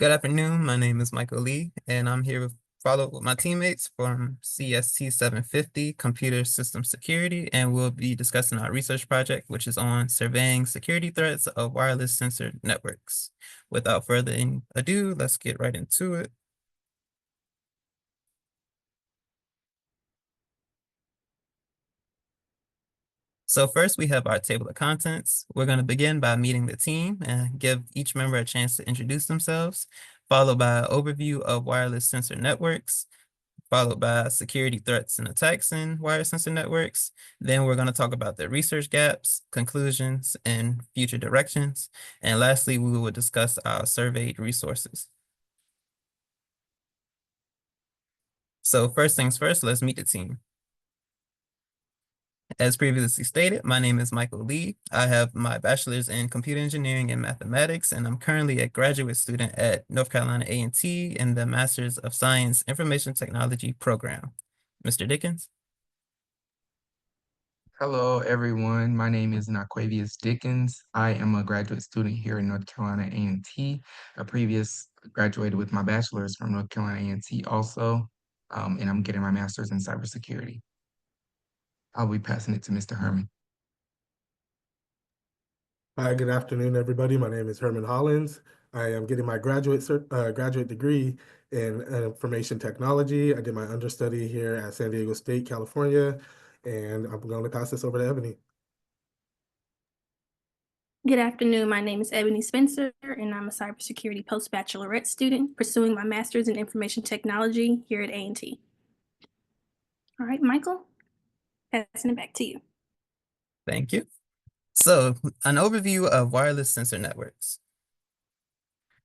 Good afternoon. My name is Michael Lee, and I'm here with follow with my teammates from CST 750 Computer System Security, and we'll be discussing our research project, which is on surveying security threats of wireless sensor networks. Without further ado, let's get right into it. So first, we have our table of contents. We're going to begin by meeting the team and give each member a chance to introduce themselves, followed by an overview of wireless sensor networks, followed by security threats and attacks in wireless sensor networks. Then we're going to talk about the research gaps, conclusions, and future directions. And lastly, we will discuss our surveyed resources. So first things first, let's meet the team. As previously stated, my name is Michael Lee. I have my bachelor's in computer engineering and mathematics, and I'm currently a graduate student at North Carolina A&T in the Master's of Science Information Technology program. Mr. Dickens? Hello, everyone. My name is Naquavius Dickens. I am a graduate student here in North Carolina A&T. I previous graduated with my bachelor's from North Carolina A&T also, and I'm getting my master's in cybersecurity. I'll be passing it to Mr. Herman. Hi, good afternoon, everybody. My name is Herman Hollins. I am getting my graduate degree in information technology. I did my understudy here at San Diego State, California, and I'm going to pass this over to Ebony. Good afternoon. My name is Ebony Spencer, and I'm a cybersecurity post-baccalaureate student pursuing my master's in information technology here at A&T. All right, Michael, passing it back to you. Thank you. So, an overview of wireless sensor networks.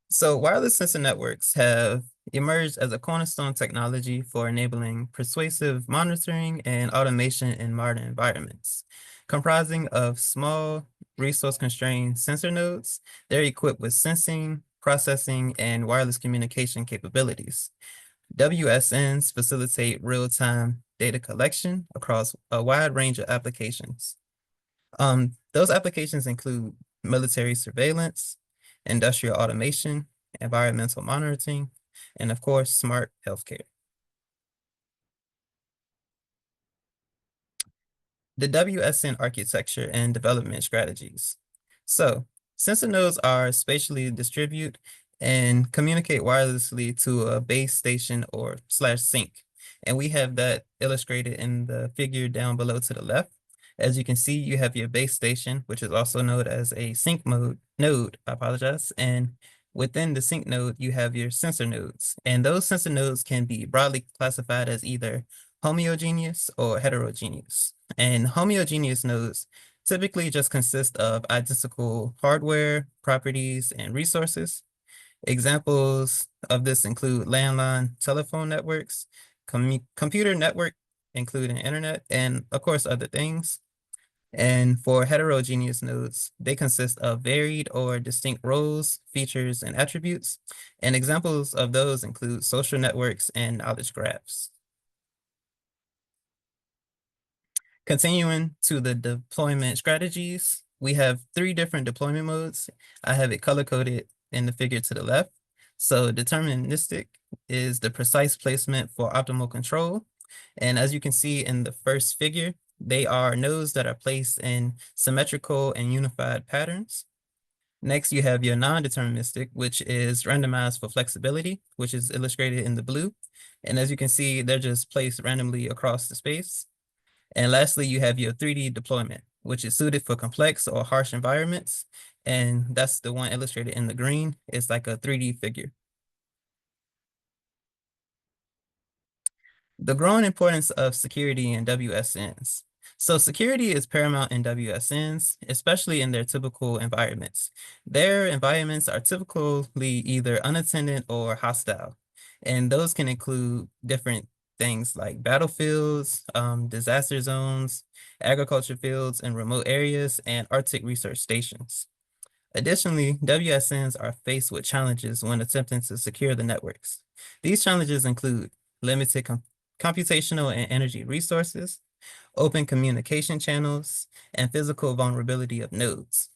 So, wireless sensor networks have emerged as a cornerstone technology for enabling persuasive monitoring and automation in modern environments. Comprising of small, resource-constrained sensor nodes, they're equipped with sensing, processing, and wireless communication capabilities. WSNs facilitate real-time data collection across a wide range of applications. Those applications include military surveillance, industrial automation, environmental monitoring, and of course, smart healthcare. The WSN architecture and development strategies. So, sensor nodes are spatially distributed and communicate wirelessly to a base station or /sink. And we have that illustrated in the figure down below to the left. As you can see, you have your base station, which is also known as a sink node, I apologize. And within the sink node, you have your sensor nodes. And those sensor nodes can be broadly classified as either homogeneous or heterogeneous. And homogeneous nodes typically just consist of identical hardware, properties, and resources. Examples of this include landline telephone networks, computer network, including internet, and of course, other things. And for heterogeneous nodes, they consist of varied or distinct roles, features, and attributes. And examples of those include social networks and knowledge graphs. Continuing to the deployment strategies, we have 3 different deployment modes. I have it color-coded in the figure to the left. So deterministic is the precise placement for optimal control. And as you can see in the first figure, they are nodes that are placed in symmetrical and unified patterns. Next, you have your non-deterministic, which is randomized for flexibility, which is illustrated in the blue. And as you can see, they're just placed randomly across the space. And lastly, you have your 3D deployment, which is suited for complex or harsh environments. And that's the one illustrated in the green. It's like a 3D figure. The growing importance of security in WSNs. So security is paramount in WSNs, especially in their typical environments. Their environments are typically either unattended or hostile. And those can include different things like battlefields, disaster zones, agriculture fields in remote areas, and Arctic research stations. Additionally, WSNs are faced with challenges when attempting to secure the networks. These challenges include limited computational and energy resources, open communication channels, and physical vulnerability of nodes.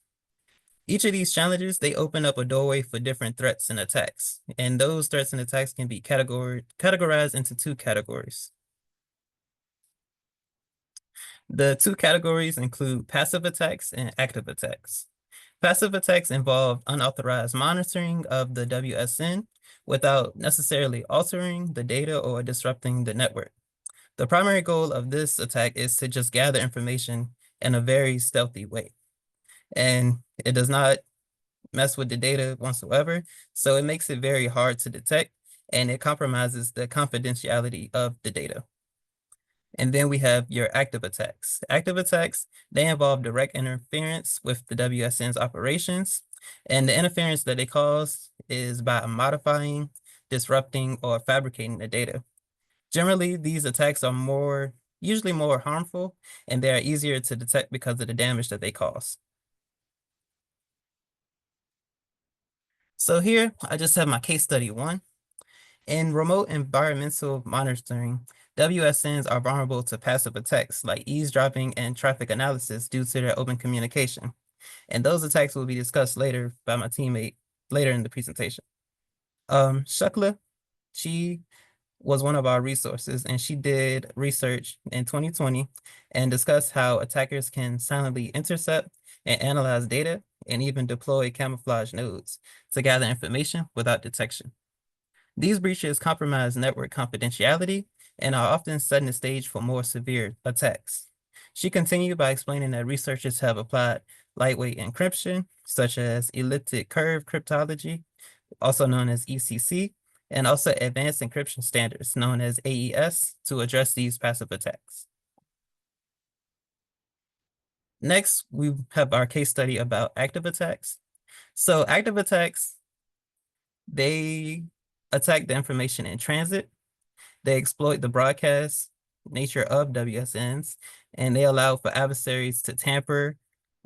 Each of these challenges, they open up a doorway for different threats and attacks. And those threats and attacks can be categorized into two categories. The two categories include passive attacks and active attacks. Passive attacks involve unauthorized monitoring of the WSN without necessarily altering the data or disrupting the network. The primary goal of this attack is to just gather information in a very stealthy way. And it does not mess with the data whatsoever, so it makes it very hard to detect, and it compromises the confidentiality of the data. And then we have your active attacks. Active attacks, they involve direct interference with the WSN's operations. And the interference that they cause is by modifying, disrupting, or fabricating the data. Generally, these attacks are usually more harmful, and they are easier to detect because of the damage that they cause. So here, I just have my case study one. In remote environmental monitoring, WSNs are vulnerable to passive attacks like eavesdropping and traffic analysis due to their open communication. And those attacks will be discussed later by my teammate later in the presentation. Shukla, she was one of our resources, and she did research in 2020 and discussed how attackers can silently intercept and analyze data and even deploy camouflage nodes to gather information without detection. These breaches compromise network confidentiality and are often setting the stage for more severe attacks. She continued by explaining that researchers have applied lightweight encryption, such as elliptic curve cryptology, also known as ECC, and also advanced encryption standards, known as AES, to address these passive attacks. Next, we have our case study about active attacks. So active attacks, they attack the information in transit. They exploit the broadcast nature of WSNs, and they allow for adversaries to tamper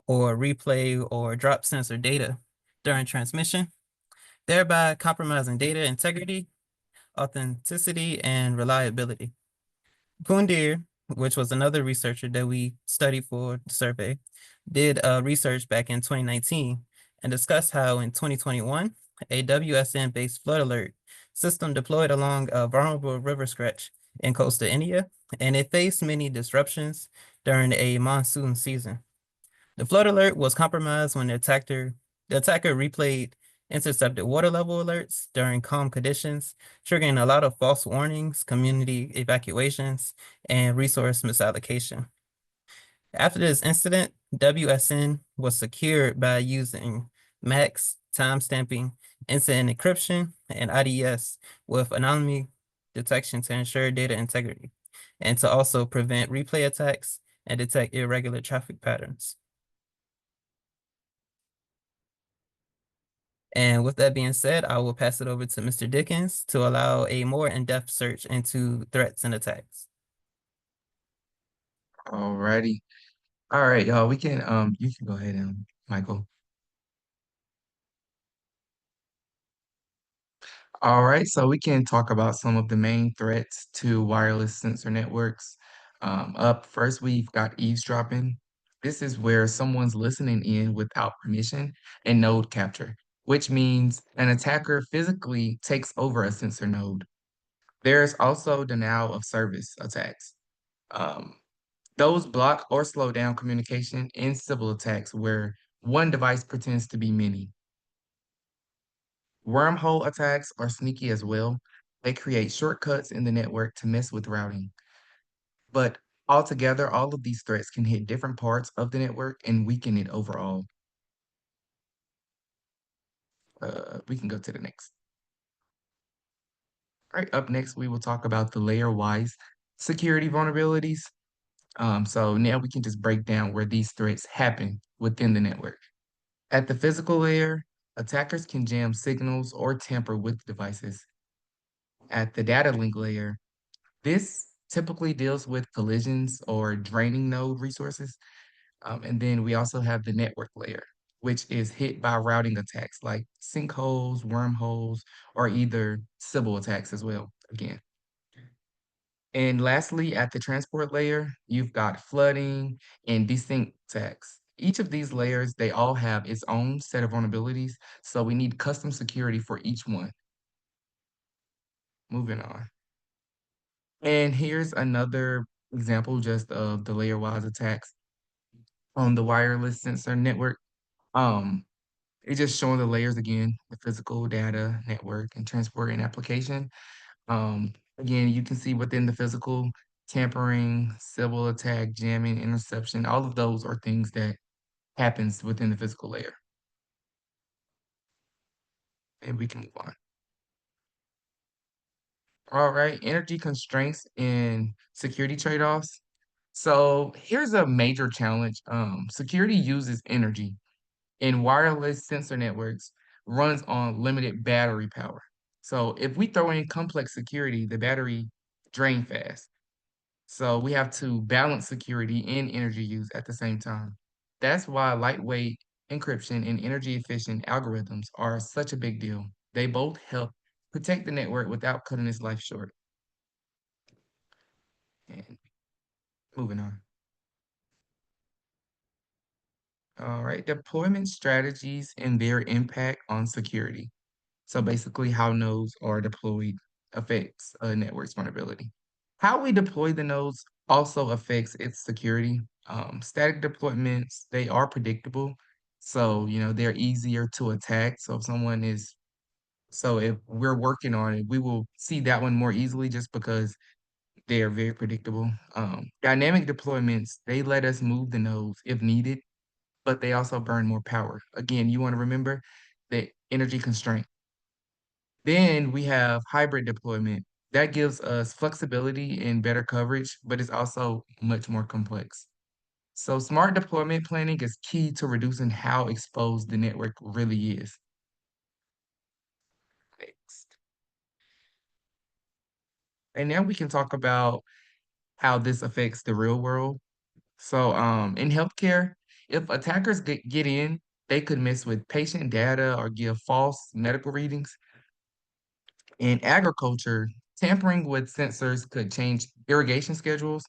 or replay or drop sensor data during transmission, thereby compromising data integrity, authenticity, and reliability. Kundir, which was another researcher that we studied for the survey, did research back in 2019 and discussed how in 2021, a WSN-based flood alert system deployed along a vulnerable river stretch in coastal India, and it faced many disruptions during a monsoon season. The flood alert was compromised when the attacker replayed intercepted water level alerts during calm conditions, triggering a lot of false warnings, community evacuations, and resource misallocation. After this incident, WSN was secured by using MAX, timestamping, incident encryption, and IDS with anomaly detection to ensure data integrity, and to also prevent replay attacks and detect irregular traffic patterns. And with that being said, I will pass it over to Mr. Dickens to allow a more in-depth search into threats and attacks. Alrighty. All right, y'all. You can go ahead and Michael. All right, so we can talk about some of the main threats to wireless sensor networks. Up first, we've got eavesdropping. This is where someone's listening in without permission and node capture, which means an attacker physically takes over a sensor node. There's also denial of service attacks. Um, those block or slow down communication in civil attacks where one device pretends to be many. Wormhole attacks are sneaky as well. They create shortcuts in the network to mess with routing. But altogether, all of these threats can hit different parts of the network and weaken it overall. We can go to the next. All right, up next, we will talk about the layer-wise security vulnerabilities. So now we can just break down where these threats happen within the network. At the physical layer, attackers can jam signals or tamper with devices. At the data link layer, this typically deals with collisions or draining node resources. And then we also have the network layer, which is hit by routing attacks like sinkholes, wormholes, or either Sybil attacks as well, again. And lastly, at the transport layer, you've got flooding and desync attacks. Each of these layers, they all have its own set of vulnerabilities, so we need custom security for each one. Moving on. And here's another example just of the layer-wise attacks on the wireless sensor network. Um, it's just showing the layers again, the physical data, network, and transport and application. Again, you can see within the physical, tampering, civil attack, jamming, interception, all of those are things that happens within the physical layer. And we can move on. All right, energy constraints and security trade-offs. So here's a major challenge. Security uses energy, and wireless sensor networks runs on limited battery power. So if we throw in complex security, the battery drain fast. So we have to balance security and energy use at the same time. That's why lightweight encryption and energy efficient algorithms are such a big deal. They both help protect the network without cutting its life short. And moving on. All right, deployment strategies and their impact on security. So basically, how nodes are deployed affects a network's vulnerability. How we deploy the nodes also affects its security. Static deployments, they are predictable. So, they're easier to attack. So if we're working on it, we will see that one more easily just because they are very predictable. Dynamic deployments, they let us move the nodes if needed, but they also burn more power. Again, you want to remember the energy constraint. Then we have hybrid deployment. That gives us flexibility and better coverage, but it's also much more complex. So smart deployment planning is key to reducing how exposed the network really is. Next. And now we can talk about how this affects the real world. So in healthcare, if attackers get in, they could mess with patient data or give false medical readings. In agriculture, tampering with sensors could change irrigation schedules,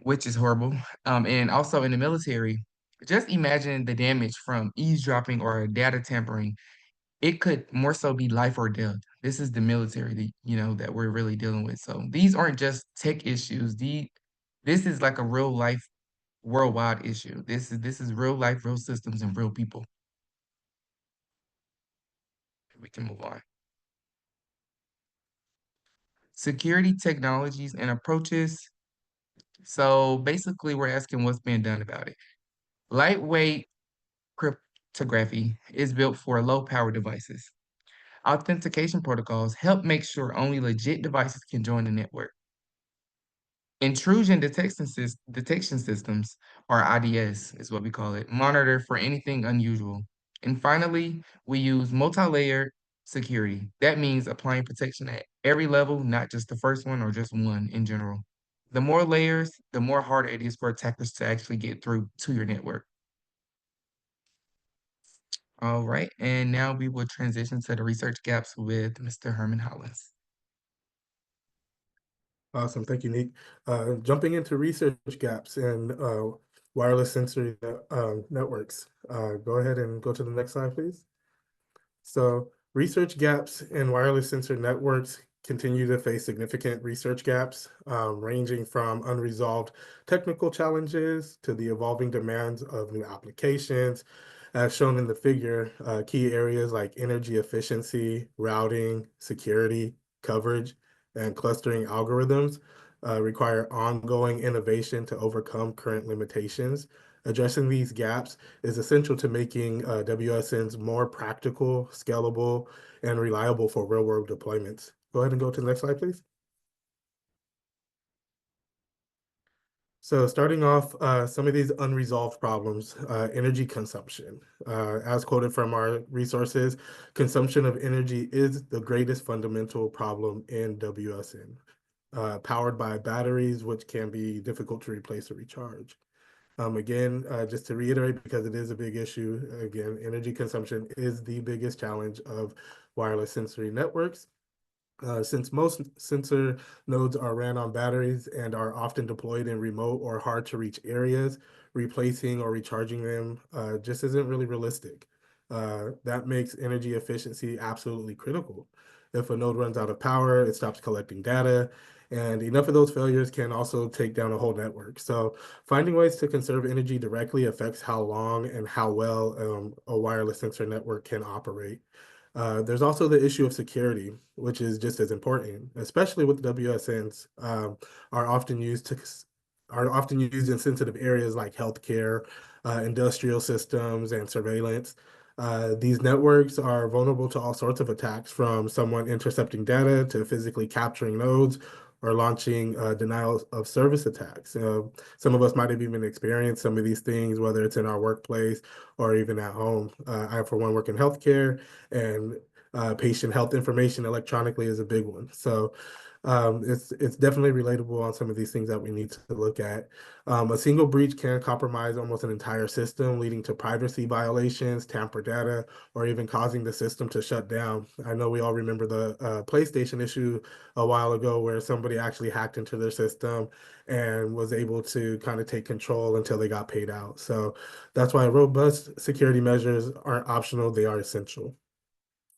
which is horrible. And also in the military, just imagine the damage from eavesdropping or data tampering. It could more so be life or death. This is the military that we're really dealing with. So these aren't just tech issues. This is like a real life worldwide issue. This is real life, real systems, and real people. We can move on. Security technologies and approaches. So basically, we're asking what's being done about it. Lightweight cryptography is built for low power devices. Authentication protocols help make sure only legit devices can join the network. Intrusion detection systems, or IDS is what we call it, monitor for anything unusual. And finally, we use multi-layered security. That means applying protection at every level, not just the first one or just one in general. The more layers, the more harder it is for attackers to actually get through to your network. All right, and now we will transition to the research gaps with Mr. Herman Hollins. Awesome. Thank you, Nick. Jumping into research gaps in wireless sensory networks. Go ahead and go to the next slide, please. So research gaps in wireless sensor networks continue to face significant research gaps, ranging from unresolved technical challenges to the evolving demands of new applications. As shown in the figure, key areas like energy efficiency, routing, security, coverage, and clustering algorithms require ongoing innovation to overcome current limitations. Addressing these gaps is essential to making WSNs more practical, scalable, and reliable for real-world deployments. Go ahead and go to the next slide, please. So starting off, some of these unresolved problems, energy consumption. As quoted from our resources, consumption of energy is the greatest fundamental problem in WSN, powered by batteries, which can be difficult to replace or recharge. Again, just to reiterate, because it is a big issue, again, energy consumption is the biggest challenge of wireless sensory networks. Since most sensor nodes are ran on batteries and are often deployed in remote or hard to reach areas, replacing or recharging them just isn't really realistic. That makes energy efficiency absolutely critical. If a node runs out of power, it stops collecting data, and enough of those failures can also take down a whole network. So finding ways to conserve energy directly affects how long and how well a wireless sensor network can operate. There's also the issue of security, which is just as important, especially with WSNs, are often used to are often used in sensitive areas like healthcare, industrial systems, and surveillance. These networks are vulnerable to all sorts of attacks, from someone intercepting data to physically capturing nodes or launching denial of service attacks. Some of us might have even experienced some of these things, whether it's in our workplace or even at home. I, for one, work in healthcare, and patient health information electronically is a big one. So it's definitely relatable on some of these things that we need to look at. A single breach can compromise almost an entire system, leading to privacy violations, tamper data, or even causing the system to shut down. I know we all remember the PlayStation issue a while ago where somebody actually hacked into their system and was able to kind of take control until they got paid out. So that's why robust security measures aren't optional, they are essential.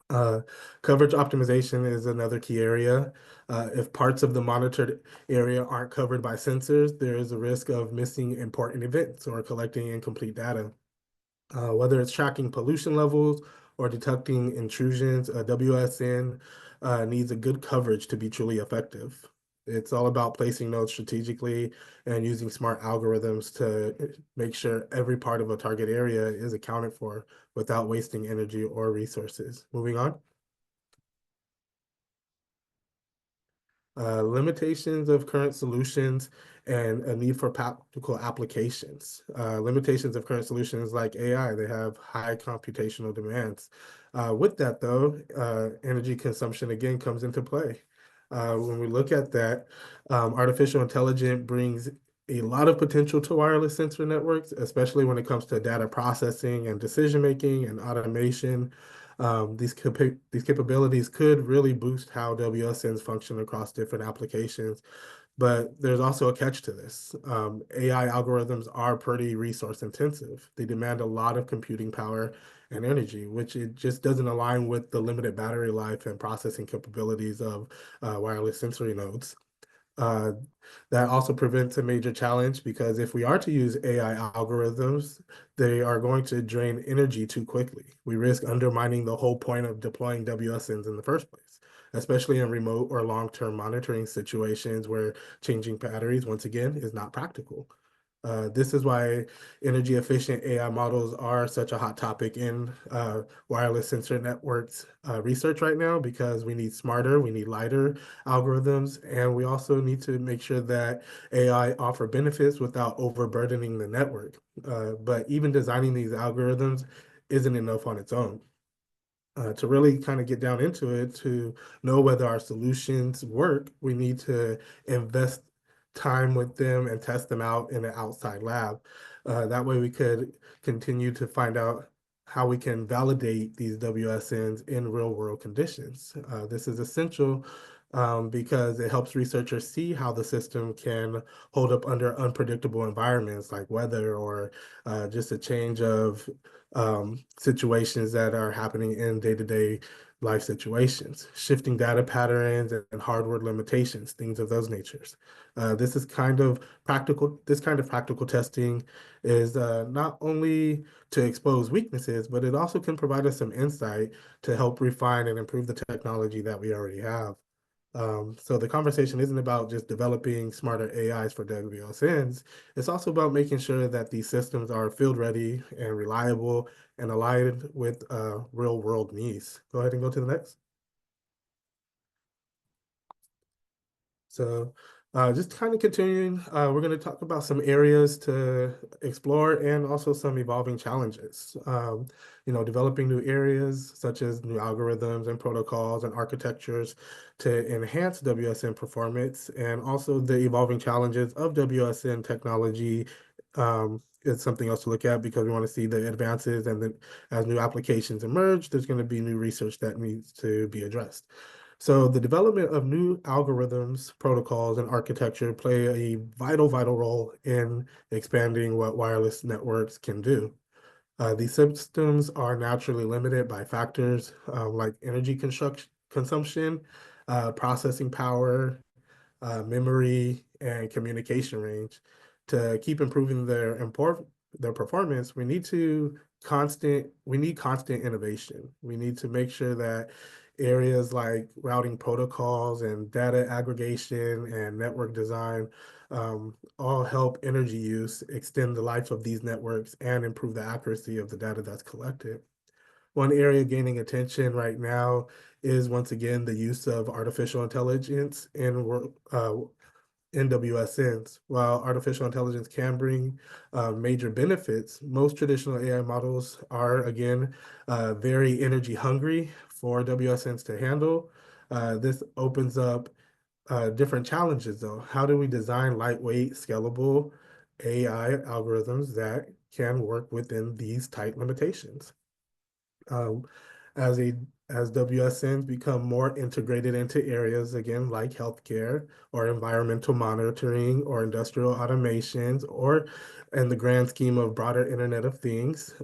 Uh, Coverage optimization is another key area. If parts of the monitored area aren't covered by sensors, there is a risk of missing important events or collecting incomplete data. Whether it's tracking pollution levels or detecting intrusions, WSN needs a good coverage to be truly effective. It's all about placing nodes strategically and using smart algorithms to make sure every part of a target area is accounted for without wasting energy or resources. Moving on. Limitations of current solutions and a need for practical applications. Limitations of current solutions like AI, they have high computational demands. With that though, energy consumption again comes into play. When we look at that, artificial intelligence brings a lot of potential to wireless sensor networks, especially when it comes to data processing and decision making and automation. These capabilities could really boost how WSNs function across different applications, but there's also a catch to this. AI algorithms are pretty resource intensive. They demand a lot of computing power and energy, which it just doesn't align with the limited battery life and processing capabilities of wireless sensory nodes. Uh, that also presents a major challenge because if we are to use AI algorithms, they are going to drain energy too quickly. We risk undermining the whole point of deploying WSNs in the first place, especially in remote or long-term monitoring situations where changing batteries, once again, is not practical. This is why energy efficient AI models are such a hot topic in wireless sensor networks research right now, because we need smarter, we need lighter algorithms, and we also need to make sure that AI offer benefits without overburdening the network. But even designing these algorithms isn't enough on its own. To really kind of get down into it, to know whether our solutions work, we need to invest time with them and test them out in an outside lab. That way we could continue to find out how we can validate these WSNs in real world conditions. This is essential because it helps researchers see how the system can hold up under unpredictable environments like weather or just a change of situations that are happening in day-to-day life situations, shifting data patterns and hardware limitations, things of those natures. This kind of practical testing is not only to expose weaknesses, but it also can provide us some insight to help refine and improve the technology that we already have. So the conversation isn't about just developing smarter AIs for WSNs. It's also about making sure that these systems are field ready and reliable and aligned with real world needs. Go ahead and go to the next. So just kind of continuing, we're going to talk about some areas to explore and also some evolving challenges. Developing new areas such as new algorithms and protocols and architectures to enhance WSN performance, and also the evolving challenges of WSN technology is something else to look at, because we want to see the advances, and then as new applications emerge, there's going to be new research that needs to be addressed. So the development of new algorithms, protocols, and architecture play a vital role in expanding what wireless networks can do. These systems are naturally limited by factors like energy consumption, processing power, memory, and communication range. To keep improving their performance, we need constant innovation. We need to make sure that areas like routing protocols and data aggregation and network design all help energy use, extend the life of these networks, and improve the accuracy of the data that's collected. One area gaining attention right now is once again the use of artificial intelligence in WSNs. While artificial intelligence can bring major benefits, most traditional AI models are again very energy hungry for WSNs to handle. This opens up different challenges though. How do we design lightweight, scalable AI algorithms that can work within these tight limitations? um, as a as WSNs become more integrated into areas again like healthcare or environmental monitoring or industrial automations or in the grand scheme of broader Internet of Things,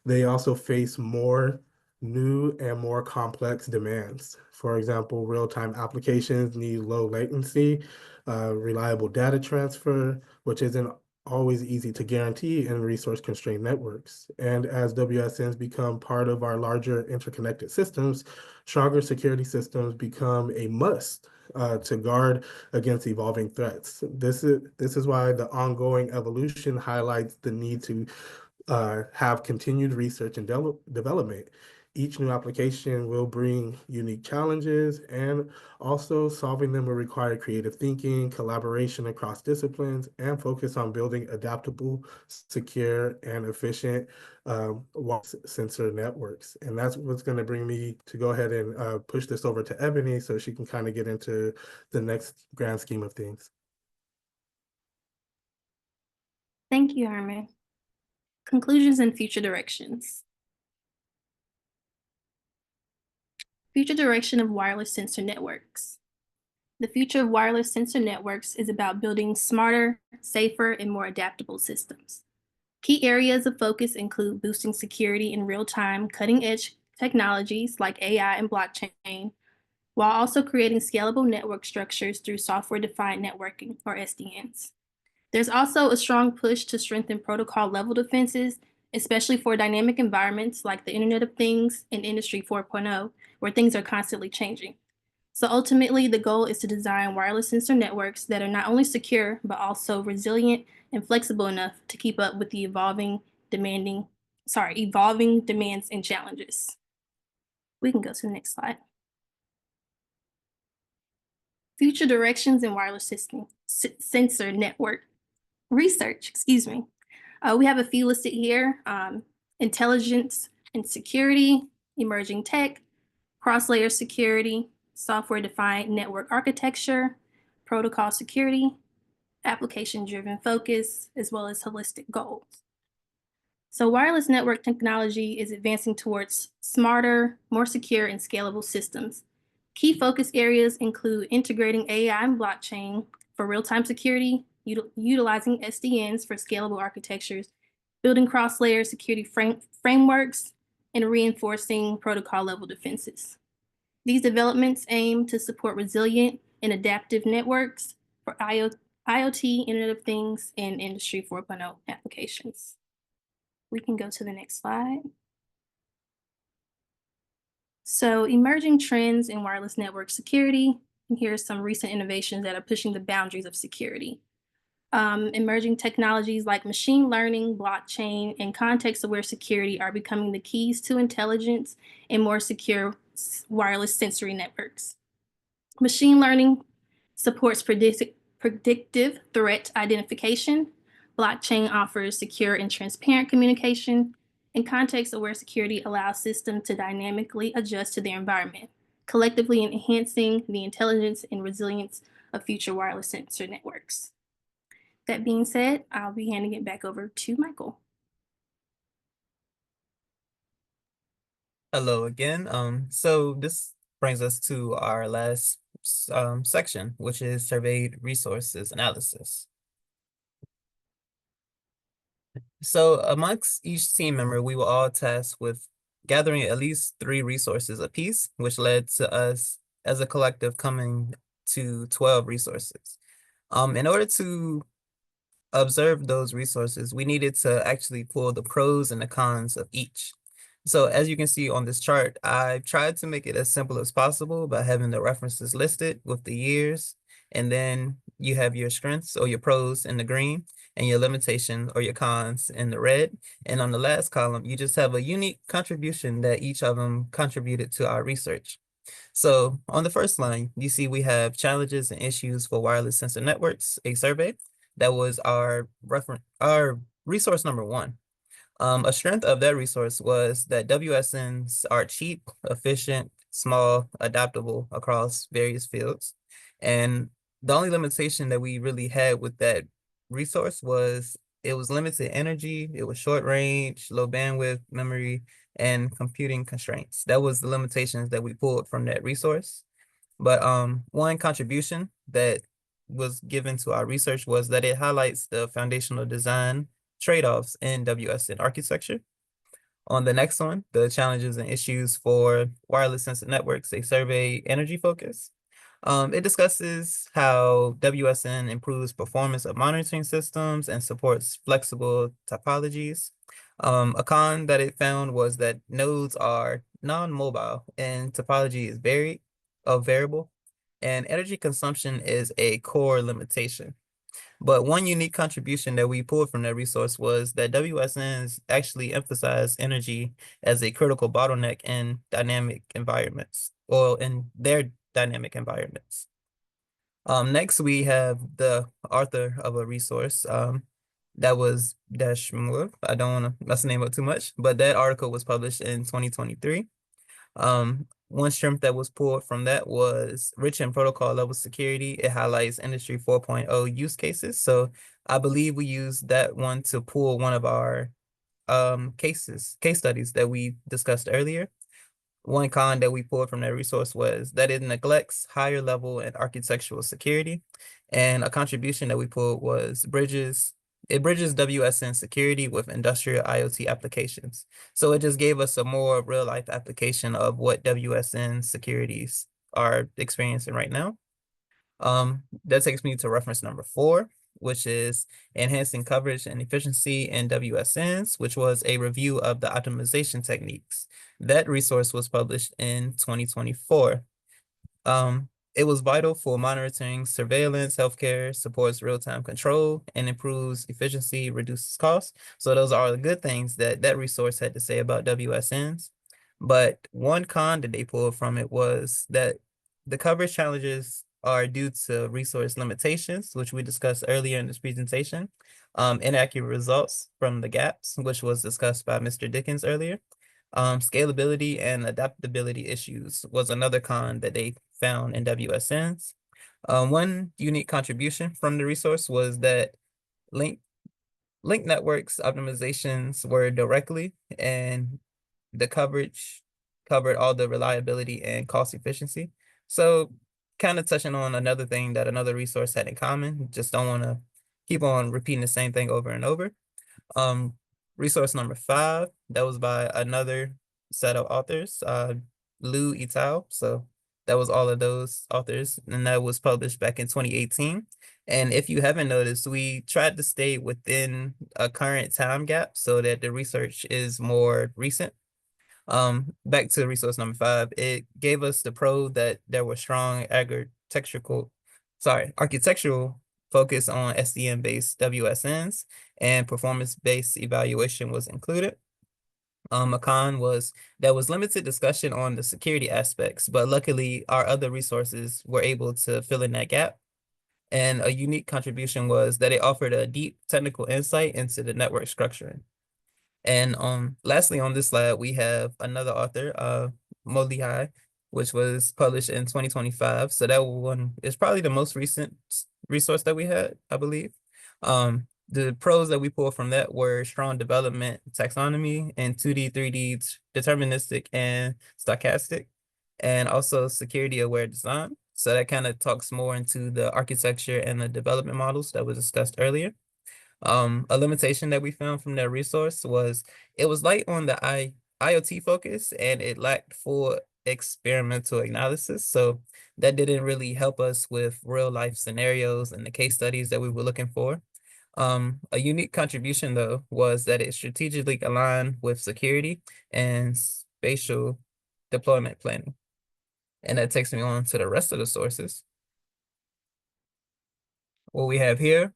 they also face more new and more complex demands. For example, real-time applications need low latency, reliable data transfer, which isn't always easy to guarantee in resource-constrained networks. And as WSNs become part of our larger interconnected systems, stronger security systems become a must to guard against evolving threats. This is why the ongoing evolution highlights the need to have continued research and development. Each new application will bring unique challenges, and also solving them will require creative thinking, collaboration across disciplines, and focus on building adaptable, secure, and efficient sensor networks. And that's what's going to bring me to go ahead and push this over to Ebony so she can kind of get into the next grand scheme of things. Thank you, Herman. Conclusions and future directions. Future direction of wireless sensor networks. The future of wireless sensor networks is about building smarter, safer, and more adaptable systems. Key areas of focus include boosting security in real-time, cutting-edge technologies like AI and blockchain, while also creating scalable network structures through software-defined networking, or SDNs. There's also a strong push to strengthen protocol-level defenses, especially for dynamic environments like the Internet of Things and Industry 4.0, where things are constantly changing. So ultimately, the goal is to design wireless sensor networks that are not only secure, but also resilient and flexible enough to keep up with the evolving demands and challenges. We can go to the next slide. Future directions in wireless sensor network research, we have a few listed here: intelligence and security, emerging tech, cross-layer security, software-defined network architecture, protocol security, application-driven focus, as well as holistic goals. So wireless network technology is advancing towards smarter, more secure, and scalable systems. Key focus areas include integrating AI and blockchain for real-time security, utilizing SDNs for scalable architectures, building cross-layer security frameworks, and reinforcing protocol-level defenses. These developments aim to support resilient and adaptive networks for IoT, Internet of Things, and Industry 4.0 applications. We can go to the next slide. So, emerging trends in wireless network security, and here are some recent innovations that are pushing the boundaries of security. Emerging technologies like machine learning, blockchain, and context-aware security are becoming the keys to intelligence and more secure wireless sensory networks. Machine learning supports predictive threat identification. Blockchain offers secure and transparent communication, and context-aware security allows systems to dynamically adjust to their environment, collectively enhancing the intelligence and resilience of future wireless sensor networks. That being said, I'll be handing it back over to Michael. Hello again. So this brings us to our last section, which is surveyed resources analysis. So amongst each team member, we were all tasked with gathering at least 3 resources apiece, which led to us as a collective coming to 12 resources. In order to observe those resources, we needed to actually pull the pros and the cons of each. So as you can see on this chart, I tried to make it as simple as possible by having the references listed with the years, and then you have your strengths or your pros in the green, and your limitation or your cons in the red. And on the last column, you just have a unique contribution that each of them contributed to our research. So on the first line, you see we have challenges and issues for wireless sensor networks, a survey. That was our resource number 1. A strength of that resource was that WSNs are cheap, efficient, small, adaptable across various fields. And the only limitation that we really had with that resource was it was limited energy, it was short range, low bandwidth, memory, and computing constraints. That was the limitations that we pulled from that resource. But one contribution that was given to our research was that it highlights the foundational design trade-offs in WSN architecture. On the next one, the challenges and issues for wireless sensor networks, a survey energy focus. It discusses how WSN improves performance of monitoring systems and supports flexible topologies. A con that it found was that nodes are non-mobile and topology is variable, and energy consumption is a core limitation. But one unique contribution that we pulled from that resource was that WSNs actually emphasize energy as a critical bottleneck in dynamic environments, or in their dynamic environments. Next, we have the author of a resource. That was Dashmur. I don't want to mess the name up too much, but that article was published in 2023. One strength that was pulled from that was rich in protocol level security. It highlights Industry 4.0 use cases. So I believe we used that one to pull one of our case studies that we discussed earlier. One con that we pulled from that resource was that it neglects higher level and architectural security. And a contribution that we pulled was it bridges WSN security with industrial IoT applications. So it just gave us a more real life application of what WSN securities are experiencing right now. That takes me to reference number 4, which is enhancing coverage and efficiency in WSNs, which was a review of the optimization techniques. That resource was published in 2024. It was vital for monitoring surveillance, healthcare, supports real-time control, and improves efficiency, reduces costs. So those are all the good things that that resource had to say about WSNs. But one con that they pulled from it was that the coverage challenges are due to resource limitations, which we discussed earlier in this presentation, inaccurate results from the gaps, which was discussed by Mr. Dickens earlier. Scalability and adaptability issues was another con that they found in WSNs. One unique contribution from the resource was that link link networks optimizations were directly, and the coverage covered all the reliability and cost efficiency. So kind of touching on another thing that another resource had in common, just don't want to keep on repeating the same thing over and over. Um, Resource number 5, that was by another set of authors, Liu et al. So that was all of those authors, and that was published back in 2018. And if you haven't noticed, we tried to stay within a current time gap so that the research is more recent. Back to resource number 5, it gave us the pro that there were strong architectural focus on SDN-based WSNs, and performance-based evaluation was included. A con was there was limited discussion on the security aspects, but luckily our other resources were able to fill in that gap. And a unique contribution was that it offered a deep technical insight into the network structuring. And lastly, on this slide, we have another author, Molihai, which was published in 2025. So that one is probably the most recent resource that we had, I believe. The pros that we pulled from that were strong development taxonomy and 2D, 3D, deterministic, and stochastic. and also security aware design. So that kind of talks more into the architecture and the development models that was discussed earlier. A limitation that we found from that resource was it was light on the IoT focus and it lacked full experimental analysis. So that didn't really help us with real life scenarios and the case studies that we were looking for. A unique contribution though was that it strategically aligned with security and spatial deployment planning. And that takes me on to the rest of the sources. What we have here,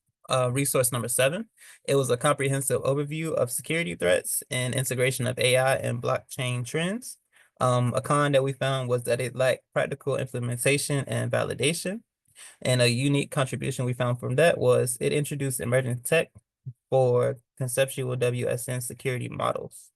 resource number 7, it was a comprehensive overview of security threats and integration of AI and blockchain trends. A con that we found was that it lacked practical implementation and validation. And a unique contribution we found from that was it introduced emerging tech for conceptual WSN security models.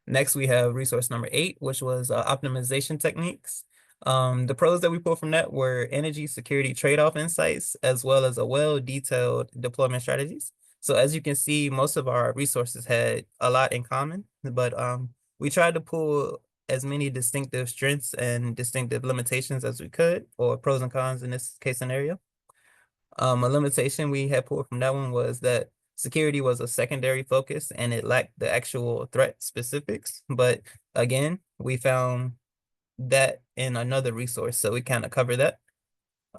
Next, we have resource number 8, which was optimization techniques. The pros that we pulled from that were energy security trade-off insights, as well as a well-detailed deployment strategies. So as you can see, most of our resources had a lot in common, but we tried to pull as many distinctive strengths and distinctive limitations as we could, or pros and cons in this case scenario. A limitation we had pulled from that one was that security was a secondary focus and it lacked the actual threat specifics. But again, we found that in another resource, so we kind of covered that.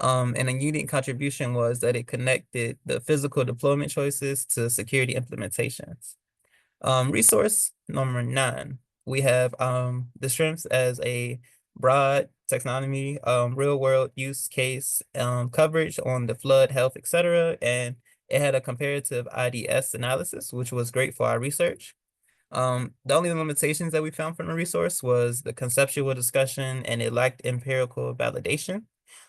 And a unique contribution was that it connected the physical deployment choices to security implementations. Resource number 9, we have the strengths as a broad taxonomy, real world use case, coverage on the flood, health, etc. And it had a comparative IDS analysis, which was great for our research. The only limitations that we found from the resource was the conceptual discussion and it lacked empirical validation.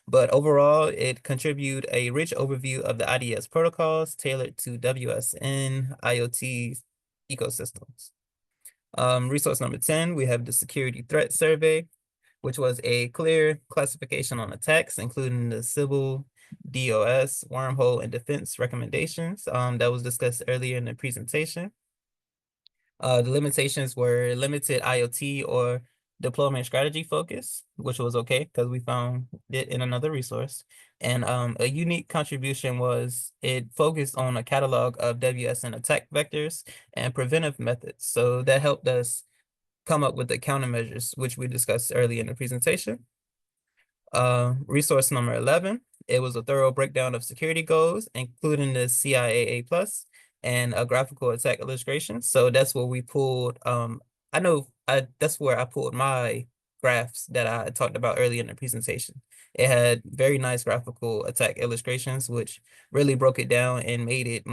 But overall, it contributed a rich overview of the IDS protocols tailored to WSN IoT ecosystems. Resource number 10, we have the security threat survey, which was a clear classification on attacks, including the civil, DOS, wormhole, and defense recommendations that was discussed earlier in the presentation. The limitations were limited IoT or deployment strategy focus, which was okay because we found it in another resource. And a unique contribution was it focused on a catalog of WSN attack vectors and preventive methods. So that helped us come up with the countermeasures, which we discussed earlier in the presentation. Resource number 11, it was a thorough breakdown of security goals, including the CIAA plus and a graphical attack illustration. So that's where we pulled, that's where I pulled my graphs that I talked about earlier in the presentation. It had very nice graphical attack illustrations, which really broke it down and made it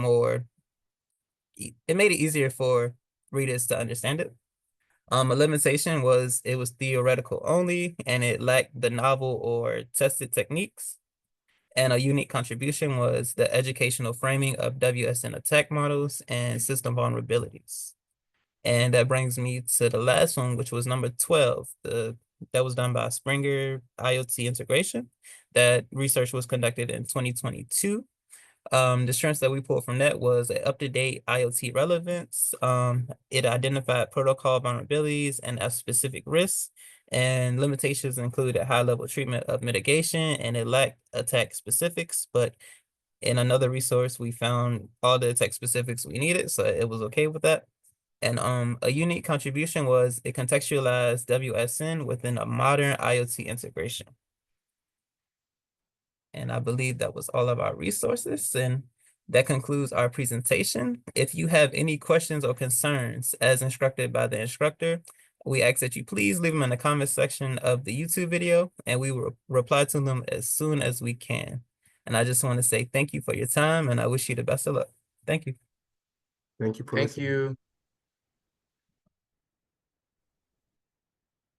easier for readers to understand it. A limitation was it was theoretical only and it lacked the novel or tested techniques. And a unique contribution was the educational framing of WSN attack models and system vulnerabilities. And that brings me to the last one, which was number 12. That was done by Springer IoT Integration. That research was conducted in 2022. The strengths that we pulled from that was an up-to-date IoT relevance. It identified protocol vulnerabilities and specific risks, and limitations included high-level treatment of mitigation, and it lacked attack specifics. But in another resource, we found all the attack specifics we needed, so it was okay with that. And a unique contribution was it contextualized WSN within a modern IoT integration. And I believe that was all of our resources. And that concludes our presentation. If you have any questions or concerns as instructed by the instructor, we ask that you please leave them in the comment section of the YouTube video and we will reply to them as soon as we can. And I just want to say thank you for your time and I wish you the best of luck. Thank you. Thank you for Thank listening. you.